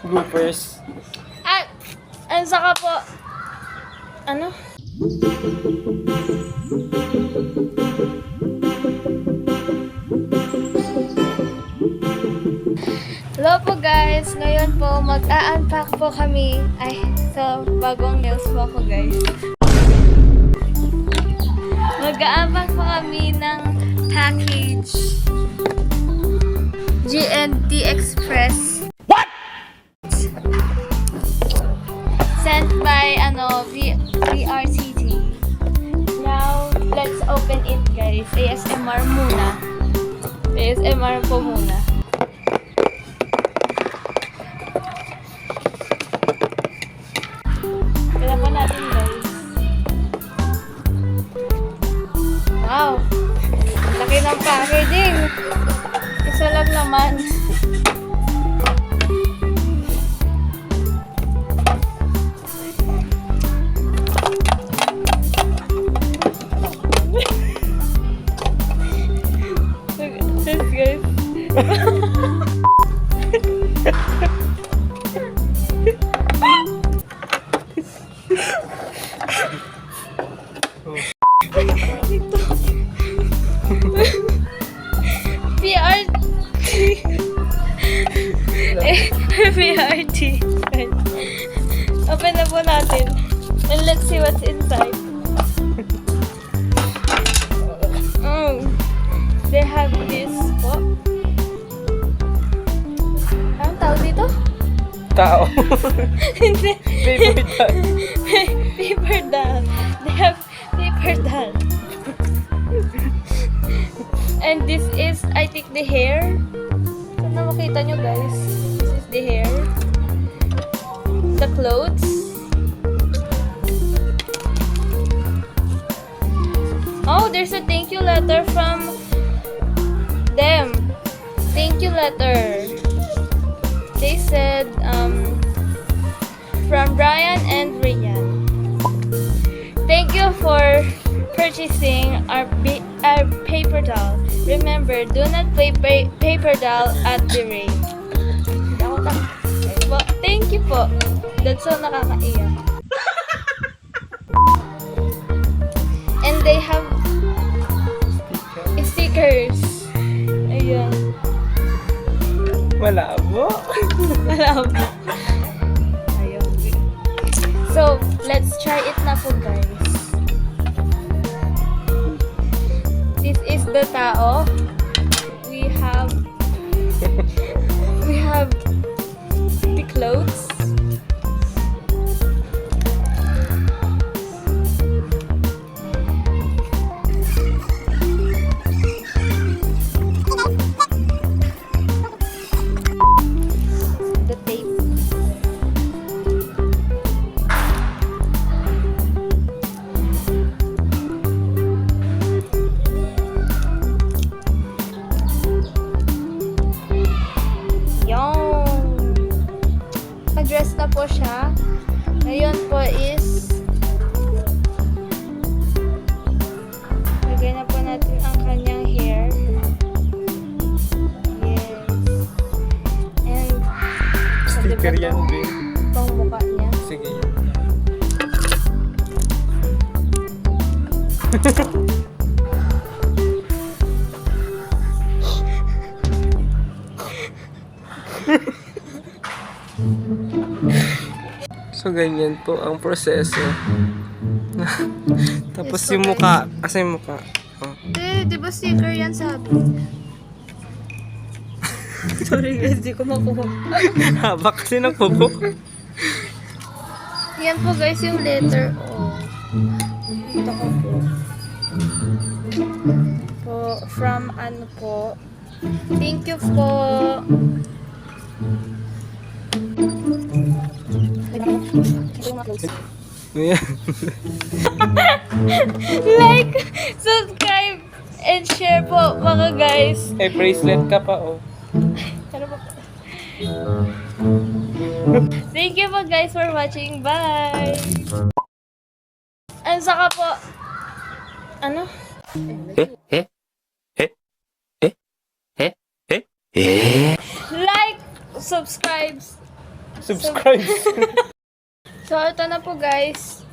Bloopers. At, ang saka po, ano? Hello po guys! Ngayon po, mag-a-unpack po kami. Ay, so, bagong nails po ako guys. Mag-a-unpack po kami ng package. G&T Express. What? Sent by, VRCT. Now, let's open it guys. ASMR muna. ASMR po muna. Kaya po natin guys. Wow! Laki ng packaging! Isa lang naman. Look at this guys. VRT. Open na po natin. And let's see what's inside. They have this po. Anong tawag dito? Tao. Hindi. Paper doll. Paper doll. They have paper doll. And this is, I think, the hair. Sana makita nyo guys. This is the hair. The clothes. Oh, there's a thank you letter from them. Thank you letter. They said, from Brian and Rian. Thank you for purchasing our paper doll. Remember, do not play paper doll at the rain. Well, thank you po. That's so nakakaiyak. And they have stickers. Ayan. Malabo. Malabo. Ayun. So, let's try it na po guys. This is the tao. We have the clothes. The tape. Dress na po siya. Ngayon po is lagay na po natin ang kanyang hair. Yes. And Sticker yan, babe. pang mukha niya. Sige yan. So, ganyan po ang proseso. Tapos Yes, yung so mukha. Asa yung mukha? Oh. Di ba sticker yan sabi? Sorry guys, di ko makuha. Haba kasi ng kuko. Yan po guys yung letter O. Ito ko po. From ano po. Thank you po. Ayan. Like, subscribe, and share po mga guys. May bracelet ka pa, oh. Ano po? Thank you po guys for watching. Bye! And saka po, ano? Like, subscribe, Subscribe. So, ito na po guys.